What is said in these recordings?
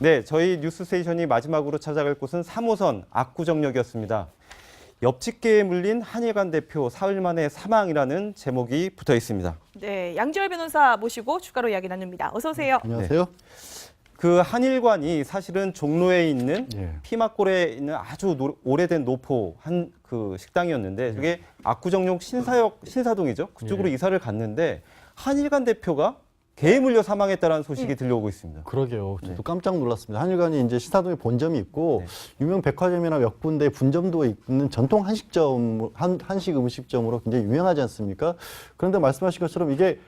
네, 저희 뉴스스테이션이 마지막으로 찾아갈 곳은 3호선 압구정역이었습니다. 옆집게에 물린 한일관 대표 사흘 만에 사망이라는 제목이 붙어 있습니다. 네, 양지열 변호사 모시고 추가로 이야기 나눕니다. 어서 오세요. 안녕하세요. 그 한일관이 사실은 종로에 있는 피막골에 있는 아주 오래된 노포 한 그 식당이었는데 그게 압구정역 신사동이죠. 그쪽으로 이사를 갔는데 한일관 대표가 개에 물려 사망했다는 소식이 들려오고 있습니다. 그러게요. 저도 깜짝 놀랐습니다. 한일관이 이제 신사동에 본점이 있고 유명 백화점이나 몇 군데 분점도 있는 전통 한식점, 한식 음식점으로 굉장히 유명하지 않습니까? 그런데 말씀하신 것처럼 이게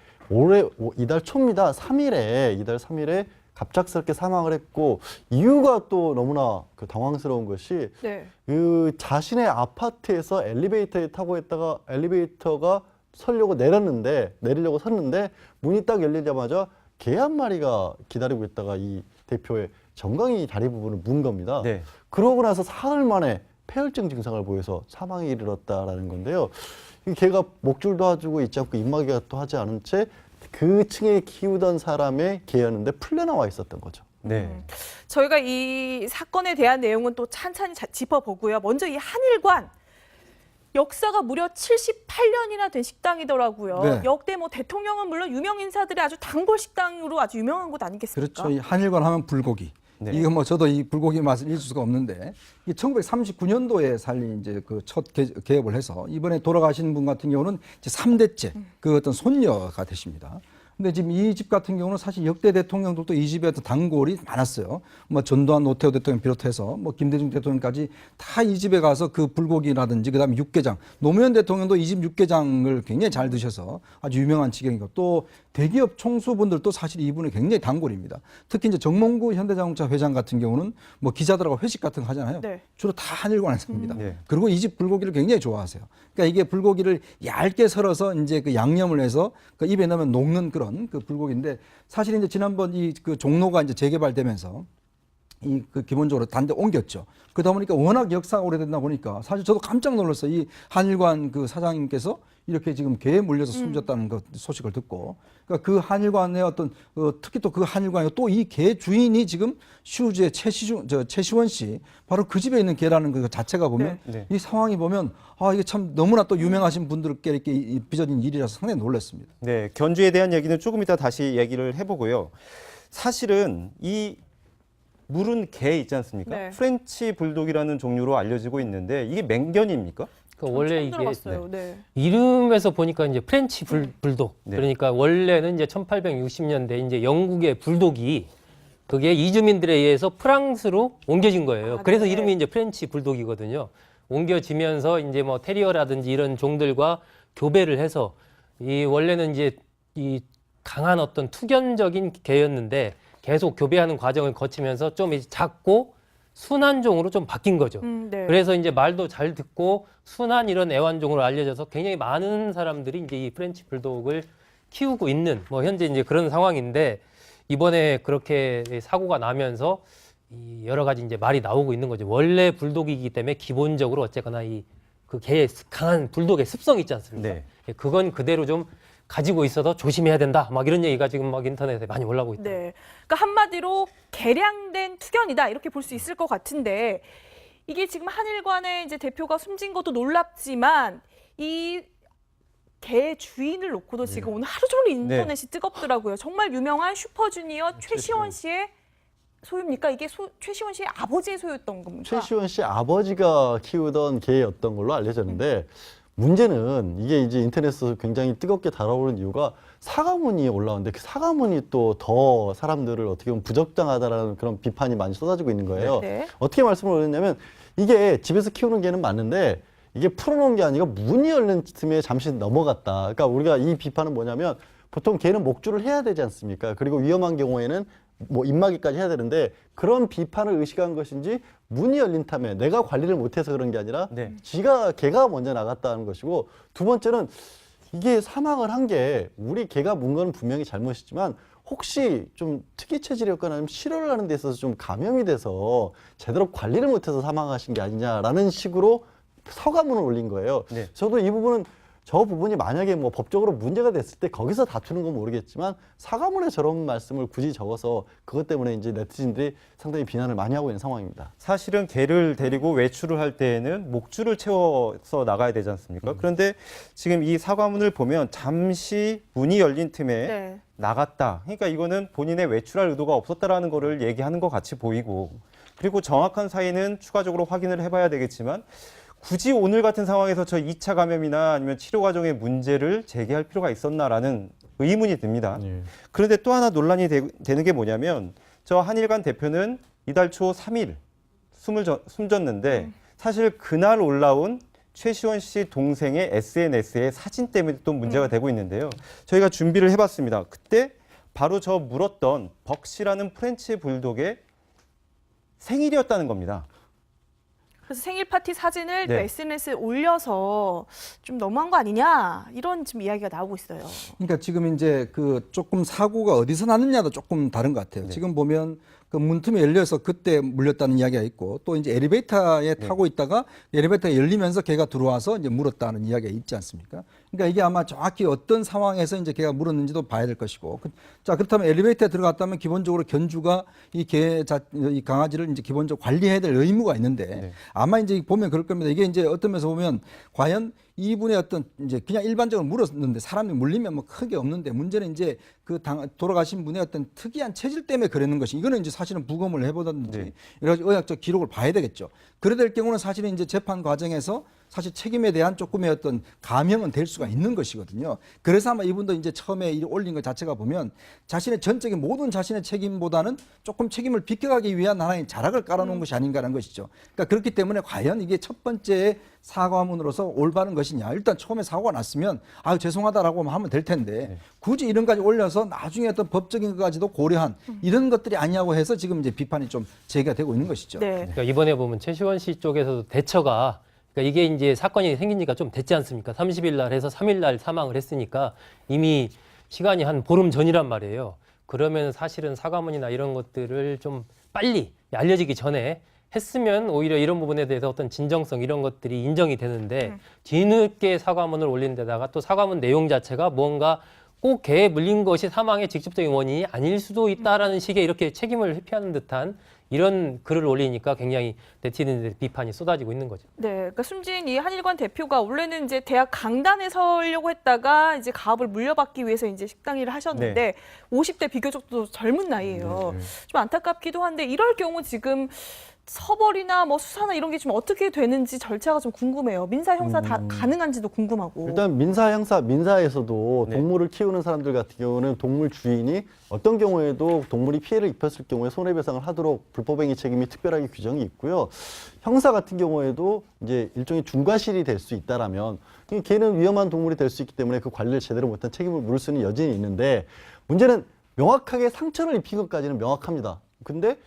이달 초입니다. 이달 3일에 갑작스럽게 사망을 했고 이유가 또 너무나 당황스러운 것이 그 자신의 아파트에서 엘리베이터에 타고 있다가 엘리베이터가 내리려고 섰는데 문이 딱 열리자마자 개 한 마리가 기다리고 있다가 이 대표의 정강이 다리 부분을 문 겁니다. 네. 그러고 나서 사흘 만에 폐혈증 증상을 보여서 사망에 이르렀다라는 건데요. 이 개가 목줄도 하고 있지 않고 입마개가 또 하지 않은 채 그 층에 키우던 사람의 개였는데 풀려나와 있었던 거죠. 네. 저희가 이 사건에 대한 내용은 또 찬찬히 짚어보고요. 먼저 이 한일관. 역사가 무려 78년이나 된 식당이더라고요. 네. 역대 뭐 대통령은 물론 유명 인사들의 아주 단골 식당으로 아주 유명한 곳 아니겠습니까? 그렇죠. 이 한일관 하면 불고기. 네. 이거 뭐 저도 이 불고기 맛을 잊을 수가 없는데 이 1939년도에 살린 이제 그 첫 개업을 해서 이번에 돌아가신 분 같은 경우는 이제 3대째 그 어떤 손녀가 되십니다. 근데 지금 이 집 같은 경우는 사실 역대 대통령들도 이 집에 어떤 단골이 많았어요. 뭐 전두환, 노태우 대통령 비롯해서 뭐 김대중 대통령까지 다 이 집에 가서 그 불고기라든지 그다음에 육개장, 노무현 대통령도 이 집 육개장을 굉장히 잘 드셔서 아주 유명한 지경이고 또 대기업 총수분들도 사실 이분이 굉장히 단골입니다. 특히 이제 정몽구 현대자동차 회장 같은 경우는 뭐 기자들하고 회식 같은 거 하잖아요. 네. 주로 다 한일관에서 합니다. 네. 그리고 이 집 불고기를 굉장히 좋아하세요. 그러니까 이게 불고기를 얇게 썰어서 이제 그 양념을 해서 그 입에 넣으면 녹는 그런 그 불고기인데 사실 이제 지난번 이 그 종로가 이제 재개발되면서 이 그 기본적으로 단데 옮겼죠. 그러다 보니까 워낙 역사가 오래됐다 보니까 사실 저도 깜짝 놀랐어요. 이 한일관 그 사장님께서 이렇게 지금 개에 물려서 숨졌다는 그 소식을 듣고 그러니까 그 한일관의 어떤 특히 또 그 한일관에 또 이 개 주인이 지금 슈즈의 최시원 씨 바로 그 집에 있는 개라는 그 자체가 보면 이 상황이 보면 아 이게 참 너무나 또 유명하신 분들께 이렇게 빚어진 일이라서 상당히 놀랐습니다. 네, 견주에 대한 얘기는 조금 이따 다시 얘기를 해보고요. 사실은 이 물은 개 있지 않습니까? 네. 프렌치 불독이라는 종류로 알려지고 있는데 이게 맹견입니까? 원래 처음 이게 들어봤어요. 네. 이름에서 보니까 이제 프렌치 불독. 네. 그러니까 원래는 이제 1860년대 이제 영국의 불독이 그게 이주민들에 의해서 프랑스로 옮겨진 거예요. 아, 그래서 네. 이름이 이제 프렌치 불독이거든요. 옮겨지면서 이제 뭐 테리어라든지 이런 종들과 교배를 해서 이 원래는 이제 이 강한 어떤 투견적인 개였는데 계속 교배하는 과정을 거치면서 좀 이제 작고 순한 종으로 좀 바뀐 거죠. 네. 그래서 이제 말도 잘 듣고 순한 이런 애완종으로 알려져서 굉장히 많은 사람들이 이제 이 프렌치 불독을 키우고 있는 뭐 현재 이제 그런 상황인데 이번에 그렇게 사고가 나면서 이 여러 가지 이제 말이 나오고 있는 거죠. 원래 불독이기 때문에 기본적으로 어쨌거나 이 그 개의 강한 불독의 습성이 있지 않습니까? 네. 그건 그대로 좀 가지고 있어서 조심해야 된다. 막 이런 얘기가 지금 막 인터넷에 많이 올라오고 있다. 네. 그러니까 한마디로 개량된 투견이다 이렇게 볼 수 있을 것 같은데 이게 지금 한일관의 이제 대표가 숨진 것도 놀랍지만 이 개 주인을 놓고도 지금 오늘 하루 종일 인터넷이 뜨겁더라고요. 정말 유명한 슈퍼주니어 최시원 씨의 소유입니까? 이게 최시원 씨의 아버지의 소유였던 겁니까? 최시원 씨 아버지가 키우던 개였던 걸로 알려졌는데 문제는 이게 이제 인터넷에서 굉장히 뜨겁게 달아오르는 이유가 사과문이 올라오는데 그 사과문이 또 더 사람들을 어떻게 보면 부적당하다라는 그런 비판이 많이 쏟아지고 있는 거예요. 네. 어떻게 말씀을 드렸냐면 이게 집에서 키우는 개는 맞는데 이게 풀어놓은 게 아니라 문이 열린 틈에 잠시 넘어갔다. 그러니까 우리가 이 비판은 뭐냐면 보통 개는 목줄을 해야 되지 않습니까? 그리고 위험한 경우에는 뭐 입마개까지 해야 되는데 그런 비판을 의식한 것인지 문이 열린 틈에 내가 관리를 못해서 그런 게 아니라 개가 먼저 나갔다는 것이고 두 번째는 이게 사망을 한 게 우리 개가 문 건 분명히 잘못이지만 혹시 좀 특이 체질이었거나 아니면 실험을 하는 데 있어서 좀 감염이 돼서 제대로 관리를 못해서 사망하신 게 아니냐라는 식으로 서가문을 올린 거예요. 네. 저도 이 부분은 저 부분이 만약에 뭐 법적으로 문제가 됐을 때 거기서 다투는 건 모르겠지만 사과문에 저런 말씀을 굳이 적어서 그것 때문에 이제 네티즌들이 상당히 비난을 많이 하고 있는 상황입니다. 사실은 개를 데리고 외출을 할 때에는 목줄을 채워서 나가야 되지 않습니까? 그런데 지금 이 사과문을 보면 잠시 문이 열린 틈에 네. 나갔다. 그러니까 이거는 본인의 외출할 의도가 없었다라는 거를 얘기하는 것 같이 보이고, 그리고 정확한 사인은 추가적으로 확인을 해봐야 되겠지만 굳이 오늘 같은 상황에서 저 2차 감염이나 아니면 치료 과정의 문제를 제기할 필요가 있었나라는 의문이 듭니다. 그런데 또 하나 논란이 되는 게 뭐냐면 저 한일관 대표는 이달 초 3일 숨졌는데 사실 그날 올라온 최시원 씨 동생의 SNS의 사진 때문에 또 문제가 되고 있는데요. 저희가 준비를 해봤습니다. 그때 바로 저 물었던 벅시라는 프렌치 불독의 생일이었다는 겁니다. 그래서 생일 파티 사진을 또 네. SNS에 올려서 좀 너무한 거 아니냐 이런 지금 이야기가 나오고 있어요. 그러니까 지금 이제 그 조금 사고가 어디서 났느냐도 조금 다른 것 같아요. 네. 지금 보면 그 문틈이 열려서 그때 물렸다는 이야기가 있고 또 이제 엘리베이터에 타고 있다가 엘리베이터가 열리면서 걔가 들어와서 이제 물었다는 이야기가 있지 않습니까? 그러니까 이게 아마 정확히 어떤 상황에서 이제 걔가 물었는지도 봐야 될 것이고. 자, 그렇다면 엘리베이터에 들어갔다면 기본적으로 견주가 이 강아지를 이제 기본적으로 관리해야 될 의무가 있는데 네. 아마 이제 보면 그럴 겁니다. 이게 이제 어떤 면에서 보면 과연 이분의 어떤 이제 그냥 일반적으로 물었는데 사람이 물리면 뭐 크게 없는데 문제는 이제 돌아가신 분의 어떤 특이한 체질 때문에 그러는 것이 이거는 이제 사실은 부검을 해보든지 네. 여러 가지 의학적 기록을 봐야 되겠죠. 그래 될 경우는 사실은 이제 재판 과정에서 사실 책임에 대한 조금의 어떤 감형은 될 수가 있는 것이거든요. 그래서 아마 이분도 이제 처음에 올린 것 자체가 보면 자신의 전적인 모든 자신의 책임보다는 조금 책임을 비껴가기 위한 하나의 자락을 깔아놓은 것이 아닌가라는 것이죠. 그러니까 그렇기 때문에 과연 이게 첫 번째 사과문으로서 올바른 것이냐. 일단 처음에 사고가 났으면 아유 죄송하다라고 하면 될 텐데 굳이 이런까지 올려서 나중에 어떤 법적인 것까지도 고려한 이런 것들이 아니냐고 해서 지금 이제 비판이 좀 제기가 되고 있는 것이죠. 네. 그러니까 이번에 보면 최시원 씨 쪽에서도 대처가 그러니까 이게 이제 사건이 생긴 지가 좀 됐지 않습니까? 30일 날 해서 3일 날 사망을 했으니까 이미 시간이 한 보름 전이란 말이에요. 그러면 사실은 사과문이나 이런 것들을 좀 빨리 알려지기 전에 했으면 오히려 이런 부분에 대해서 어떤 진정성 이런 것들이 인정이 되는데 뒤늦게 사과문을 올린 데다가 또 사과문 내용 자체가 뭔가 꼭 개에 물린 것이 사망의 직접적인 원인이 아닐 수도 있다라는 식의 이렇게 책임을 회피하는 듯한 이런 글을 올리니까 굉장히 네티즌들의 비판이 쏟아지고 있는 거죠. 네, 그러니까 숨진 이 한일관 대표가 원래는 이제 대학 강단에 서려고 했다가 이제 가업을 물려받기 위해서 이제 식당 일을 하셨는데 50대 비교적 또 젊은 나이예요. 좀 안타깝기도 한데 이럴 경우 지금 처벌이나 뭐 수사나 이런 게 좀 어떻게 되는지 절차가 좀 궁금해요. 민사 형사 다 가능한지도 궁금하고. 일단 민사 형사 민사에서도 네. 동물을 키우는 사람들 같은 경우는 동물 주인이 어떤 경우에도 동물이 피해를 입혔을 경우에 손해배상을 하도록 불법행위 책임이 특별하게 규정이 있고요. 형사 같은 경우에도 이제 일종의 중과실이 될 수 있다라면 걔는 위험한 동물이 될 수 있기 때문에 그 관리를 제대로 못한 책임을 물을 수는 여전히 있는데 문제는 명확하게 상처를 입힌 것까지는 명확합니다. 근데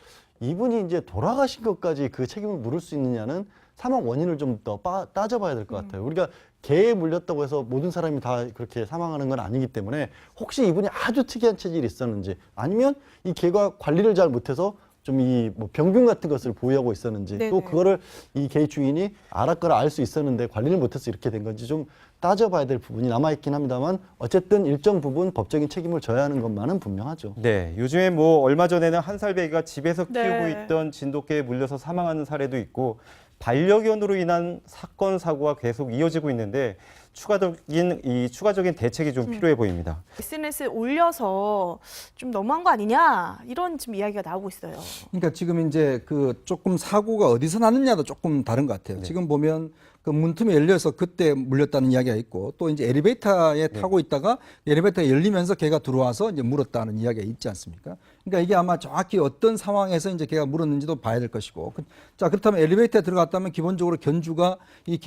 이분이 이제 돌아가신 것까지 그 책임을 물을 수 있느냐는 사망 원인을 좀 더 따져봐야 될 것 같아요. 우리가 개에 물렸다고 해서 모든 사람이 다 그렇게 사망하는 건 아니기 때문에 혹시 이분이 아주 특이한 체질이 있었는지 아니면 이 개가 관리를 잘 못해서 좀 이 뭐 병균 같은 것을 보유하고 있었는지 네네. 또 그거를 이 개 주인이 알았거나 알 수 있었는데 관리를 못해서 이렇게 된 건지 좀 따져봐야 될 부분이 남아있긴 합니다만 어쨌든 일정 부분 법적인 책임을 져야 하는 것만은 분명하죠. 네, 요즘에 뭐 얼마 전에는 한 살 배기가 집에서 키우고 네. 있던 진돗개에 물려서 사망하는 사례도 있고 반려견으로 인한 사건 사고가 계속 이어지고 있는데 추가적인 대책이 좀 필요해 보입니다. SNS에 올려서 좀 너무한 거 아니냐 이런 지금 이야기가 나오고 있어요. 그러니까 지금 이제 그 조금 사고가 어디서 났느냐도 조금 다른 것 같아요. 지금 보면 그 문틈이 열려서 그때 물렸다는 이야기가 있고 또 이제 엘리베이터에 타고 있다가 엘리베이터가 열리면서 걔가 들어와서 이제 물었다는 이야기가 있지 않습니까? 그러니까 이게 아마 정확히 어떤 상황에서 이제 걔가 물었는지도 봐야 될 것이고. 자, 그렇다면 엘리베이터에 들어갔다면 기본적으로 견주가 이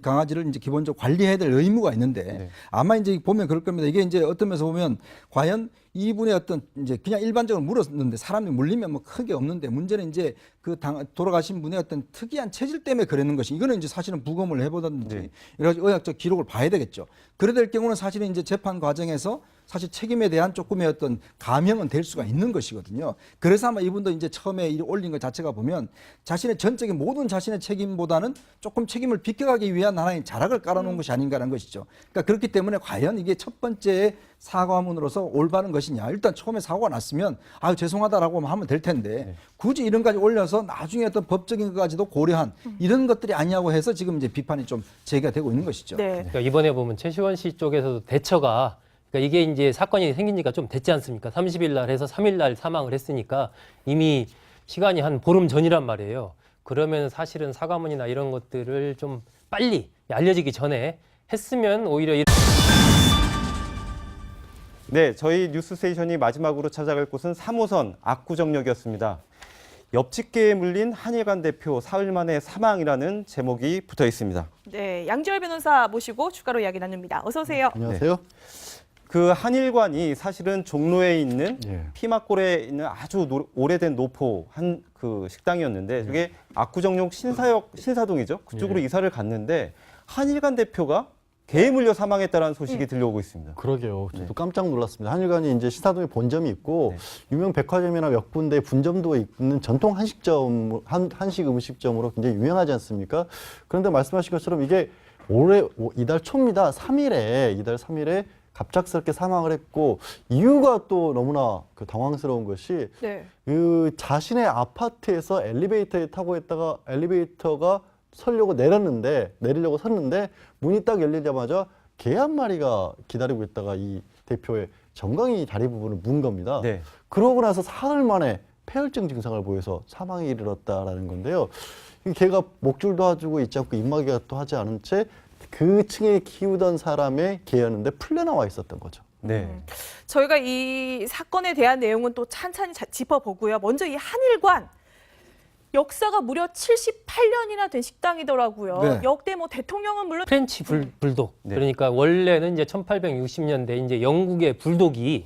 강아지를 이제 기본적으로 관리해야 될 의무가 있는데 아마 이제 보면 그럴 겁니다. 이게 이제 어떤 면에서 보면 과연 이분의 어떤 이제 그냥 일반적으로 물었는데 사람이 물리면 뭐 크게 없는데 문제는 이제 돌아가신 분의 어떤 특이한 체질 때문에 그러는 것이 이거는 이제 사실은 부검을 해보든지 여러 가지 의학적 기록을 봐야 되겠죠. 그래 될 경우는 사실은 이제 재판 과정에서 사실 책임에 대한 조금의 어떤 감형은 될 수가 있는 것이거든요. 그래서 아마 이분도 이제 처음에 올린 것 자체가 보면 자신의 전적인 모든 자신의 책임보다는 조금 책임을 비껴가기 위한 하나의 자락을 깔아놓은 것이 아닌가라는 것이죠. 그러니까 그렇기 때문에 과연 이게 첫 번째 사과문으로서 올바른 것이냐. 일단 처음에 사고가 났으면 아유 죄송하다라고 하면 될 텐데 굳이 이런까지 올려서 나중에 어떤 법적인 것까지도 고려한 이런 것들이 아니냐고 해서 지금 이제 비판이 좀 제기가 되고 있는 것이죠. 네. 그러니까 이번에 보면 최시원 씨 쪽에서도 대처가 그러니까 이게 이제 사건이 생긴 지가 좀 됐지 않습니까? 30일 날 해서 3일 날 사망을 했으니까 이미 시간이 한 보름 전이란 말이에요. 그러면 사실은 사과문이나 이런 것들을 좀 빨리 알려지기 전에 했으면 오히려 네, 저희 뉴스스테이션이 마지막으로 찾아갈 곳은 3호선 압구정역이었습니다. 옆집게에 물린 한일관 대표 사흘 만에 사망이라는 제목이 붙어 있습니다. 네, 양지열 변호사 모시고 추가로 이야기 나눕니다. 어서 오세요. 안녕하세요. 그 한일관이 사실은 종로에 있는 피막골에 있는 아주 오래된 노포 한 그 식당이었는데 그게 압구정역 신사동이죠. 그쪽으로 이사를 갔는데 한일관 대표가 개에 물려 사망했다는 소식이 들려오고 있습니다. 그러게요. 저도 깜짝 놀랐습니다. 한일관이 이제 신사동에 본점이 있고 유명 백화점이나 몇 군데 분점도 있는 전통 한식점, 한식 음식점으로 굉장히 유명하지 않습니까? 그런데 말씀하신 것처럼 이게 이달 초입니다. 이달 3일에 갑작스럽게 사망을 했고 이유가 또 너무나 그 당황스러운 것이 네. 그 자신의 아파트에서 엘리베이터에 타고 있다가 엘리베이터가 내리려고 섰는데 문이 딱 열리자마자 개 한 마리가 기다리고 있다가 이 대표의 정강이 다리 부분을 문 겁니다. 네. 그러고 나서 사흘 만에 폐혈증 증상을 보여서 사망에 이르렀다라는 건데요. 이 개가 목줄도 하고 있지 않고 입마개가 또 하지 않은 채 그 층에 키우던 사람의 개였는데 풀려나와 있었던 거죠. 네. 저희가 이 사건에 대한 내용은 또 찬찬히 짚어보고요. 먼저 이 한일관 역사가 무려 78년이나 된 식당이더라고요. 네. 역대 뭐 대통령은 물론 프렌치 불독. 네. 그러니까 원래는 이제 1860년대 이제 영국의 불독이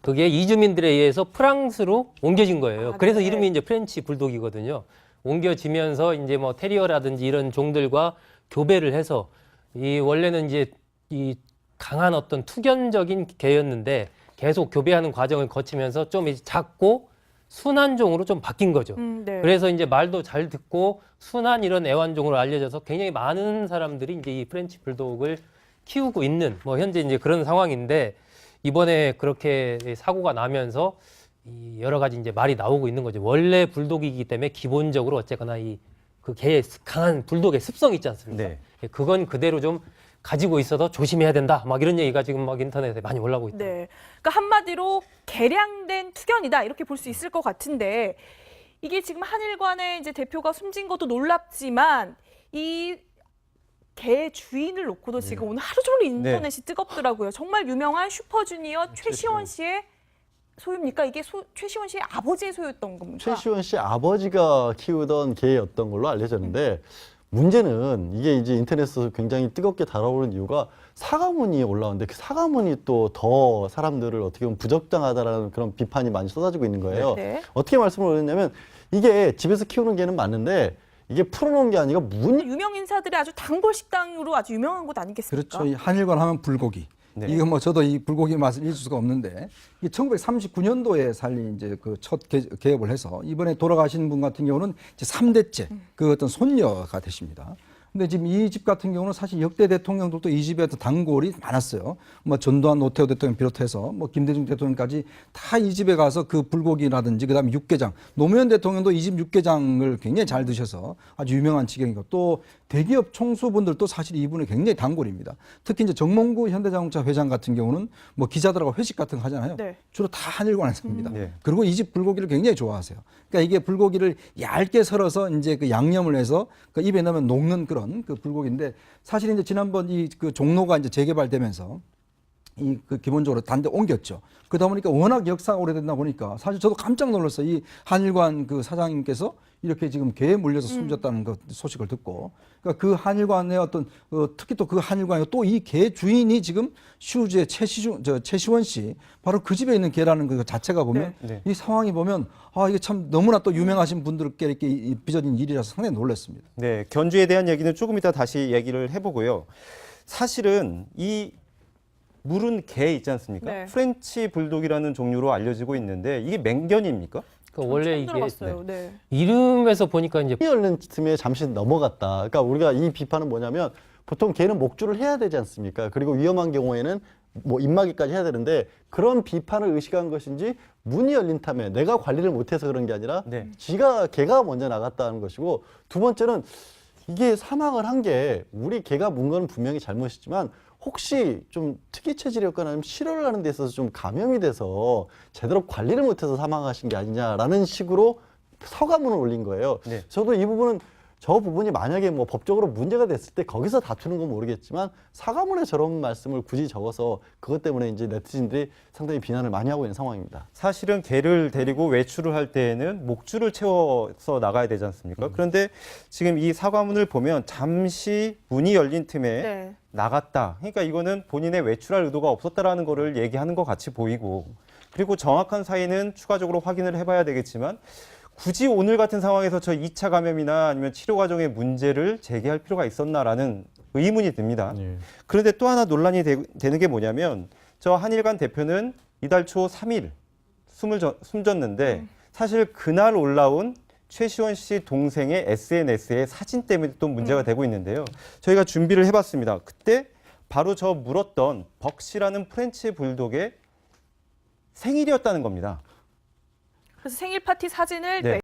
그게 이주민들에 의해서 프랑스로 옮겨진 거예요. 아, 그래서 네. 이름이 이제 프렌치 불독이거든요. 옮겨지면서 이제 뭐 테리어라든지 이런 종들과 교배를 해서 이 원래는 이제 이 강한 어떤 투견적인 개였는데 계속 교배하는 과정을 거치면서 좀 이제 작고 순한 종으로 좀 바뀐 거죠. 네. 그래서 이제 말도 잘 듣고 순한 이런 애완종으로 알려져서 굉장히 많은 사람들이 이제 이 프렌치 불독을 키우고 있는 뭐 현재 이제 그런 상황인데 이번에 그렇게 사고가 나면서 이 여러 가지 이제 말이 나오고 있는 거죠. 원래 불독이기 때문에 기본적으로 어쨌거나 이 그 개의 강한 불독의 습성이 있지 않습니까? 네. 그건 그대로 좀 가지고 있어서 조심해야 된다. 막 이런 얘기가 지금 막 인터넷에 많이 올라오고 있다. 네. 그러니까 한마디로 개량된 투견이다 이렇게 볼 수 있을 것 같은데 이게 지금 한일관의 이제 대표가 숨진 것도 놀랍지만 이 개 주인을 놓고도 지금 오늘 하루 종일 인터넷이 뜨겁더라고요. 정말 유명한 슈퍼주니어 최시원 씨의 소유입니까? 이게 최시원 씨의 아버지의 소유였던 겁니까? 최시원 씨 아버지가 키우던 개였던 걸로 알려졌는데 문제는 이게 이제 인터넷에서 굉장히 뜨겁게 달아오른 이유가 사과문이 올라오는데 그 사과문이 또 더 사람들을 어떻게 보면 부적당하다라는 그런 비판이 많이 쏟아지고 있는 거예요. 네. 어떻게 말씀을 드렸냐면 이게 집에서 키우는 개는 맞는데 이게 풀어놓은 게 아니라 유명 인사들의 아주 단골 식당으로 아주 유명한 곳 아니겠습니까? 그렇죠. 이 한일관 하면 불고기. 네. 이거 뭐 저도 이 불고기 맛을 잊을 수가 없는데 이 1939년도에 살린 이제 그 첫 개업을 해서 이번에 돌아가신 분 같은 경우는 이제 3대째 그 어떤 손녀가 되십니다. 근데 지금 이 집 같은 경우는 사실 역대 대통령들도 이 집에 단골이 많았어요. 뭐 전두환 노태우 대통령 비롯해서 뭐 김대중 대통령까지 다 이 집에 가서 그 불고기라든지 그다음에 육개장, 노무현 대통령도 이 집 육개장을 굉장히 잘 드셔서 아주 유명한 지경이고 또 대기업 총수분들도 사실 이분은 굉장히 단골입니다. 특히 이제 정몽구 현대자동차 회장 같은 경우는 뭐 기자들하고 회식 같은 거 하잖아요. 네. 주로 다 한일관에서 합니다. 네. 그리고 이 집 불고기를 굉장히 좋아하세요. 그러니까 이게 불고기를 얇게 썰어서 이제 그 양념을 해서 그 입에 넣으면 녹는 그런 그 불고기인데 사실 이제 지난번 이 그 종로가 이제 재개발되면서 이 그 기본적으로 단데 옮겼죠. 그러다 보니까 워낙 역사가 오래됐다 보니까 사실 저도 깜짝 놀랐어요. 이 한일관 그 사장님께서 이렇게 지금 개에 물려서 숨졌다는 그 소식을 듣고 그러니까 그 한일관의 어떤 특히 또 그 한일관에 또 이 개 주인이 지금 슈즈의 최시원 씨 바로 그 집에 있는 개라는 그 자체가 보면 네. 이 상황이 보면 아 이게 참 너무나 또 유명하신 분들께 이렇게 빚어진 일이라서 상당히 놀랐습니다. 네, 견주에 대한 얘기는 조금 이따 다시 얘기를 해보고요. 사실은 이 물은 개 있지 않습니까? 네. 프렌치 불독이라는 종류로 알려지고 있는데 이게 맹견입니까? 원래 처음 이게 들어봤어요. 네. 이름에서 보니까 이제 문이 열린 틈에 잠시 넘어갔다. 그러니까 우리가 이 비판은 뭐냐면 보통 개는 목줄을 해야 되지 않습니까? 그리고 위험한 경우에는 뭐 입마개까지 해야 되는데 그런 비판을 의식한 것인지 문이 열린 틈에 내가 관리를 못해서 그런 게 아니라 네. 개가 먼저 나갔다는 것이고 두 번째는 이게 사망을 한 게 우리 개가 문 건 분명히 잘못이지만 혹시 좀 특이 체질이었거나 아니면 치료를 하는 데 있어서 좀 감염이 돼서 제대로 관리를 못해서 사망하신 게 아니냐라는 식으로 서가문을 올린 거예요. 네. 저도 이 부분은 저 부분이 만약에 뭐 법적으로 문제가 됐을 때 거기서 다투는 건 모르겠지만 사과문에 저런 말씀을 굳이 적어서 그것 때문에 이제 네티즌들이 상당히 비난을 많이 하고 있는 상황입니다. 사실은 개를 데리고 외출을 할 때에는 목줄을 채워서 나가야 되지 않습니까? 그런데 지금 이 사과문을 보면 잠시 문이 열린 틈에 네. 나갔다. 그러니까 이거는 본인의 외출할 의도가 없었다라는 거를 얘기하는 것 같이 보이고 그리고 정확한 사인은 추가적으로 확인을 해봐야 되겠지만 굳이 오늘 같은 상황에서 저 2차 감염이나 아니면 치료 과정의 문제를 제기할 필요가 있었나라는 의문이 듭니다. 그런데 또 하나 논란이 되는 게 뭐냐면 저 한일관 대표는 이달 초 3일 숨졌는데 사실 그날 올라온 최시원 씨 동생의 SNS의 사진 때문에 또 문제가 되고 있는데요. 저희가 준비를 해봤습니다. 그때 바로 저 물었던 벅시라는 프렌치 불독의 생일이었다는 겁니다. 그래서 생일 파티 사진을 네.